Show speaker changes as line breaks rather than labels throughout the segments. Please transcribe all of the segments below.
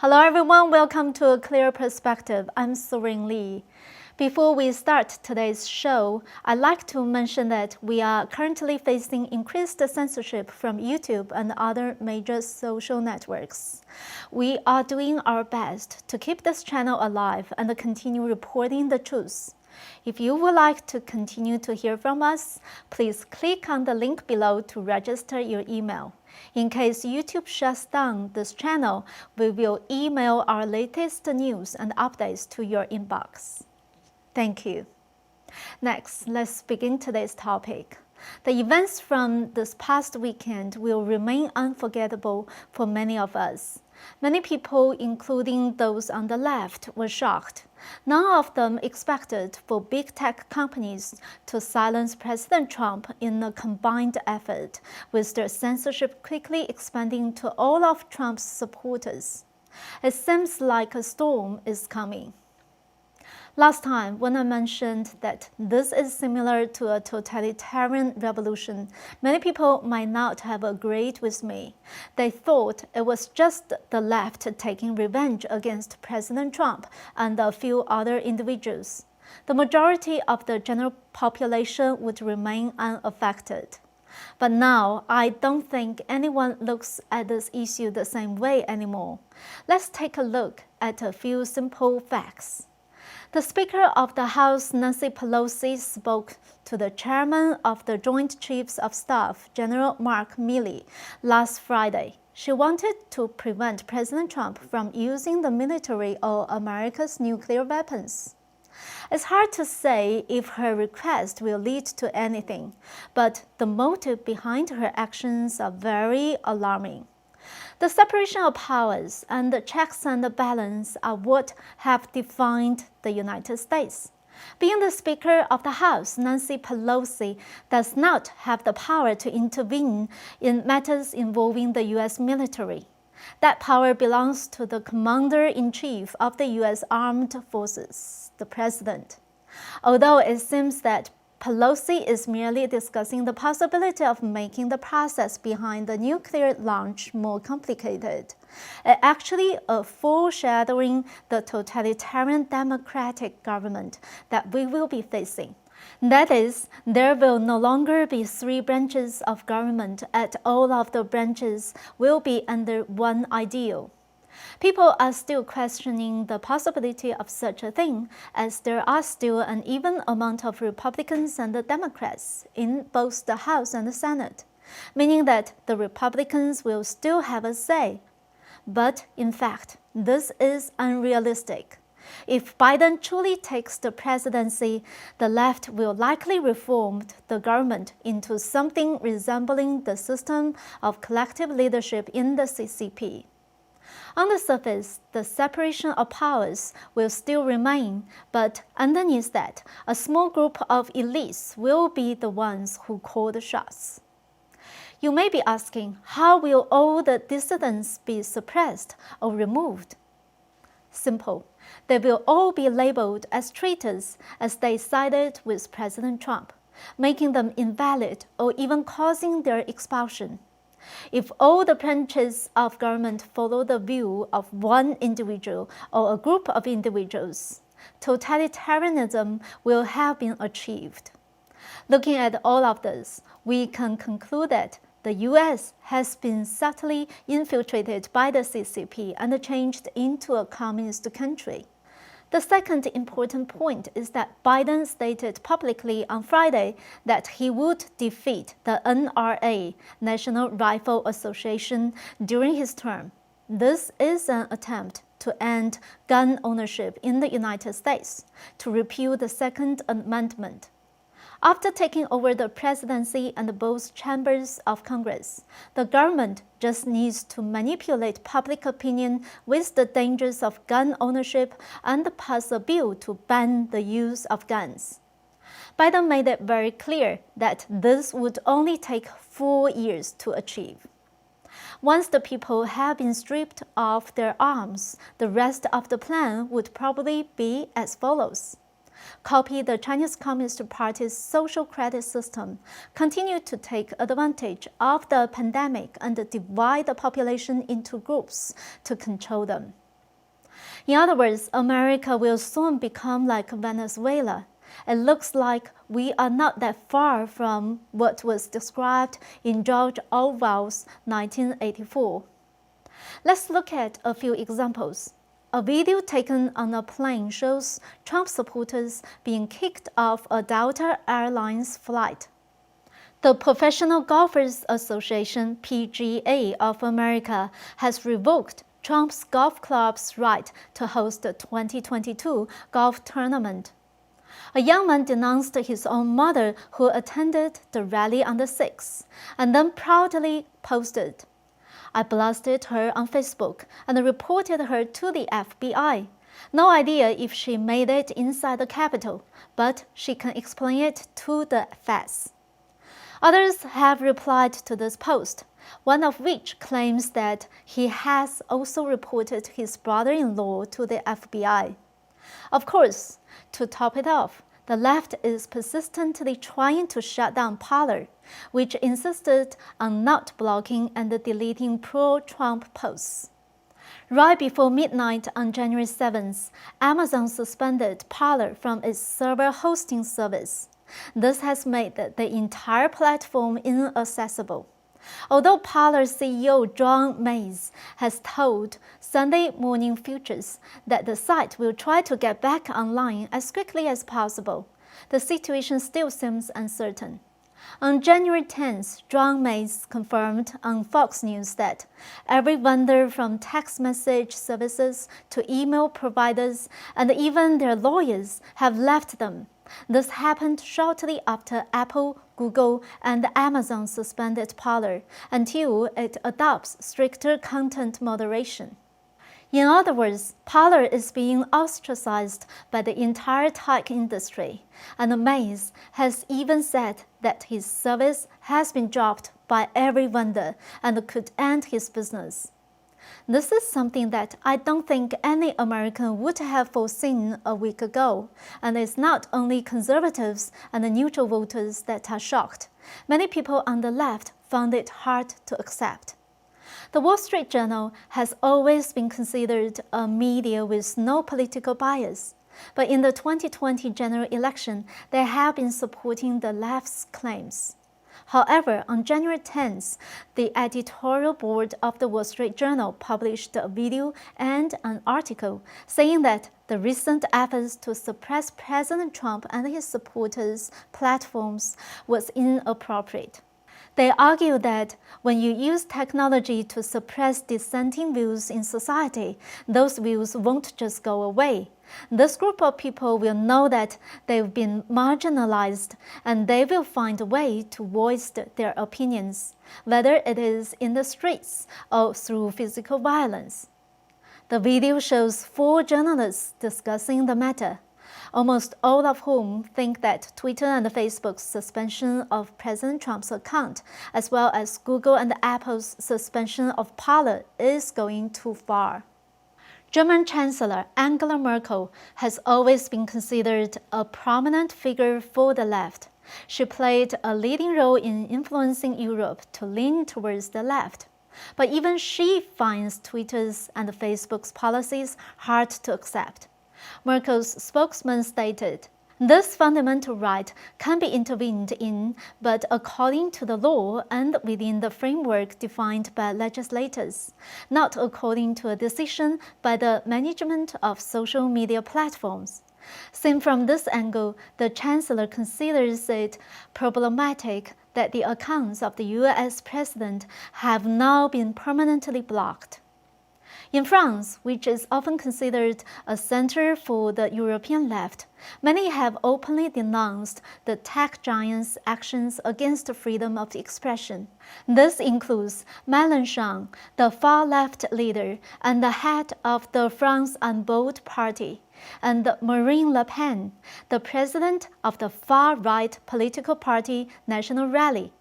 Hello everyone, welcome to A Clear Perspective. I'm Serene. Before we start today's show, I'd like to mention that we are currently facing increased censorship from YouTube and other major social networks. We are doing our best to keep this channel alive and continue reporting the truth. If you would like to continue to hear from us, please click on the link below to register your email. In case YouTube shuts down this channel, we will email our latest news and updates to your inbox. Thank you. Next, let's begin today's topic. The events from this past weekend will remain unforgettable for many of us. Many people, including those on the left, were shocked. None of them expected for big tech companies to silence President Trump in a combined effort, with their censorship quickly expanding to all of Trump's supporters. It seems like a storm is coming. Last time, when I mentioned that this is similar to a totalitarian revolution, many people might not have agreed with me. They thought it was just the left taking revenge against President Trump and a few other individuals. The majority of the general population would remain unaffected. But now, I don't think anyone looks at this issue the same way anymore. Let's take a look at a few simple facts. The Speaker of the House, Nancy Pelosi, spoke to the Chairman of the Joint Chiefs of Staff, General Mark Milley, last Friday. She wanted to prevent President Trump from using the military or America's nuclear weapons. It's hard to say if her request will lead to anything, but the motive behind her actions are very alarming. The separation of powers and the checks and balance are what have defined the United States. Being the Speaker of the House, Nancy Pelosi does not have the power to intervene in matters involving the U.S. military. That power belongs to the Commander-in-Chief of the U.S. Armed Forces, the President. Although it seems that Pelosi is merely discussing the possibility of making the process behind the nuclear launch more complicated. It actually foreshadowing the totalitarian democratic government that we will be facing. That is, there will no longer be three branches of government, and all of the branches will be under one ideal. People are still questioning the possibility of such a thing, as there are still an even amount of Republicans and Democrats in both the House and the Senate, meaning that the Republicans will still have a say. But in fact, this is unrealistic. If Biden truly takes the presidency, the left will likely reform the government into something resembling the system of collective leadership in the CCP. On the surface, the separation of powers will still remain, but underneath that, a small group of elites will be the ones who call the shots. You may be asking, how will all the dissidents be suppressed or removed? Simple. They will all be labeled as traitors as they sided with President Trump, making them invalid or even causing their expulsion. If all the branches of government follow the view of one individual or a group of individuals, totalitarianism will have been achieved. Looking at all of this, we can conclude that the U.S. has been subtly infiltrated by the CCP and changed into a communist country. The second important point is that Biden stated publicly on Friday that he would defeat the NRA, National Rifle Association, during his term. This is an attempt to end gun ownership in the United States, to repeal the Second Amendment. After taking over the presidency and both chambers of Congress, the government just needs to manipulate public opinion with the dangers of gun ownership and pass a bill to ban the use of guns. Biden made it very clear that this would only take 4 years to achieve. Once the people have been stripped of their arms, the rest of the plan would probably be as follows. Copy the Chinese Communist Party's social credit system, continue to take advantage of the pandemic and divide the population into groups to control them. In other words, America will soon become like Venezuela. It looks like we are not that far from what was described in George Orwell's 1984. Let's look at a few examples. A video taken on a plane shows Trump supporters being kicked off a Delta Airlines flight. The Professional Golfers Association, PGA of America, has revoked Trump's golf club's right to host the 2022 golf tournament. A young man denounced his own mother who attended the rally on the 6th, and then proudly posted, "I blasted her on Facebook and reported her to the FBI. No idea if she made it inside the Capitol, but she can explain it to the feds." Others have replied to this post, one of which claims that he has also reported his brother-in-law to the FBI. Of course, to top it off, the left is persistently trying to shut down Parler, which insisted on not blocking and deleting pro-Trump posts. Right before midnight on January 7th, Amazon suspended Parler from its server hosting service. This has made the entire platform inaccessible. Although Parler CEO John Mays has told Sunday Morning Futures that the site will try to get back online as quickly as possible, the situation still seems uncertain. On January 10th, John Mays confirmed on Fox News that every vendor from text message services to email providers and even their lawyers have left them. This happened shortly after Apple, Google, and Amazon suspended Parler until it adopts stricter content moderation. In other words, Parler is being ostracized by the entire tech industry, and Mays has even said that his service has been dropped by every vendor and could end his business. This is something that I don't think any American would have foreseen a week ago, and it's not only conservatives and neutral voters that are shocked. Many people on the left found it hard to accept. The Wall Street Journal has always been considered a media with no political bias, but in the 2020 general election, they have been supporting the left's claims. However, on January 10th, the editorial board of the Wall Street Journal published a video and an article saying that the recent efforts to suppress President Trump and his supporters' platforms was inappropriate. They argue that when you use technology to suppress dissenting views in society, those views won't just go away. This group of people will know that they've been marginalized, and they will find a way to voice their opinions, whether it is in the streets or through physical violence. The video shows 4 journalists discussing the matter, almost all of whom think that Twitter and Facebook's suspension of President Trump's account, as well as Google and Apple's suspension of Parler, is going too far. German Chancellor Angela Merkel has always been considered a prominent figure for the left. She played a leading role in influencing Europe to lean towards the left. But even she finds Twitter's and Facebook's policies hard to accept. Merkel's spokesman stated, "This fundamental right can be intervened in, but according to the law and within the framework defined by legislators, not according to a decision by the management of social media platforms." Seen from this angle, the Chancellor considers it problematic that the accounts of the U.S. President have now been permanently blocked. In France, which is often considered a center for the European left, many have openly denounced the tech giants' actions against freedom of expression. This includes Mélenchon, the far-left leader and the head of the France Unbold party, and Marine Le Pen, the president of the far-right political party National Rally.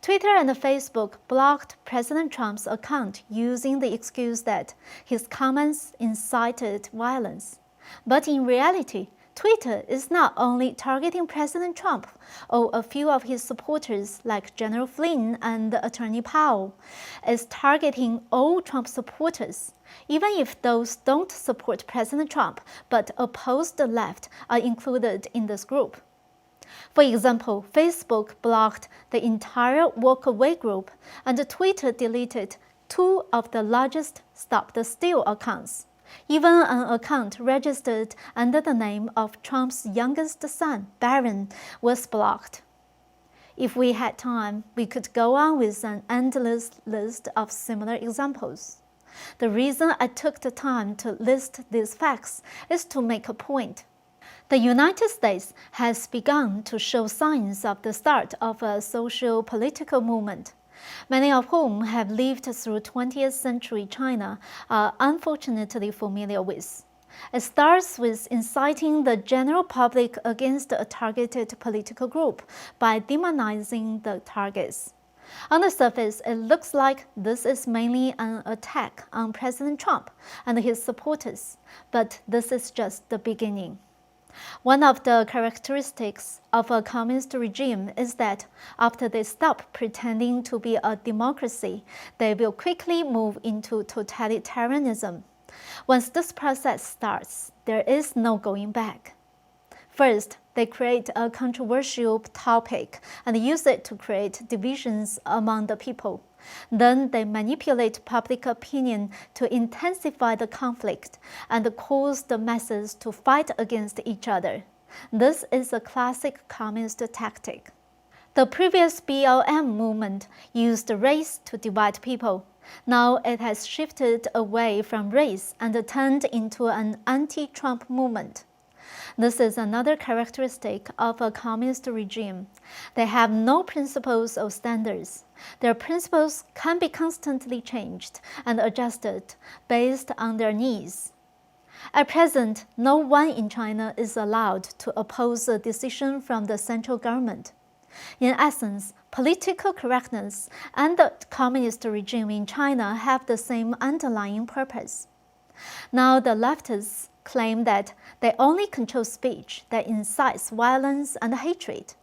Twitter and Facebook blocked President Trump's account using the excuse that his comments incited violence. But in reality, Twitter is not only targeting President Trump or a few of his supporters like General Flynn and Attorney Powell. It's targeting all Trump supporters. Even if those don't support President Trump but oppose the left are included in this group. For example, Facebook blocked the entire Walk Away group, and Twitter deleted 2 of the largest Stop the Steal accounts. Even an account registered under the name of Trump's youngest son, Barron, was blocked. If we had time, we could go on with an endless list of similar examples. The reason I took the time to list these facts is to make a point. The United States has begun to show signs of the start of a socio-political movement, many of whom have lived through 20th century China are unfortunately familiar with. It starts with inciting the general public against a targeted political group by demonizing the targets. On the surface, it looks like this is mainly an attack on President Trump and his supporters, but this is just the beginning. One of the characteristics of a communist regime is that after they stop pretending to be a democracy, they will quickly move into totalitarianism. Once this process starts, there is no going back. First, they create a controversial topic and use it to create divisions among the people. Then they manipulate public opinion to intensify the conflict and cause the masses to fight against each other. This is a classic communist tactic. The previous BLM movement used race to divide people. Now it has shifted away from race and turned into an anti-Trump movement. This is another characteristic of a communist regime. They have no principles or standards. Their principles can be constantly changed and adjusted based on their needs. At present, no one in China is allowed to oppose a decision from the central government. In essence, political correctness and the communist regime in China have the same underlying purpose. Now the leftists claim that they only control speech that incites violence and hatred.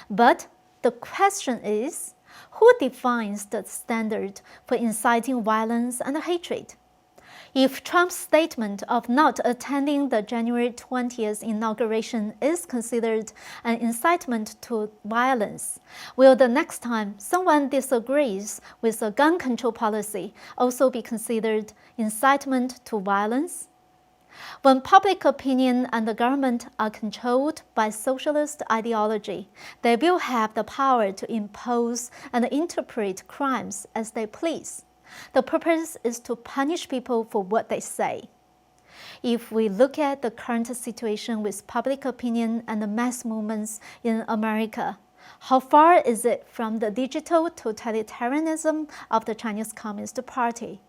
But the question is, who defines the standard for inciting violence and hatred? If Trump's statement of not attending the January 20th inauguration is considered an incitement to violence, will the next time someone disagrees with a gun control policy also be considered incitement to violence? When public opinion and the government are controlled by socialist ideology, they will have the power to impose and interpret crimes as they please. The purpose is to punish people for what they say. If we look at the current situation with public opinion and the mass movements in America, how far is it from the digital totalitarianism of the Chinese Communist Party?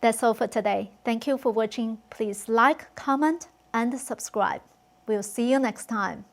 That's all for today. Thank you for watching. Please like, comment, and subscribe. We'll see you next time.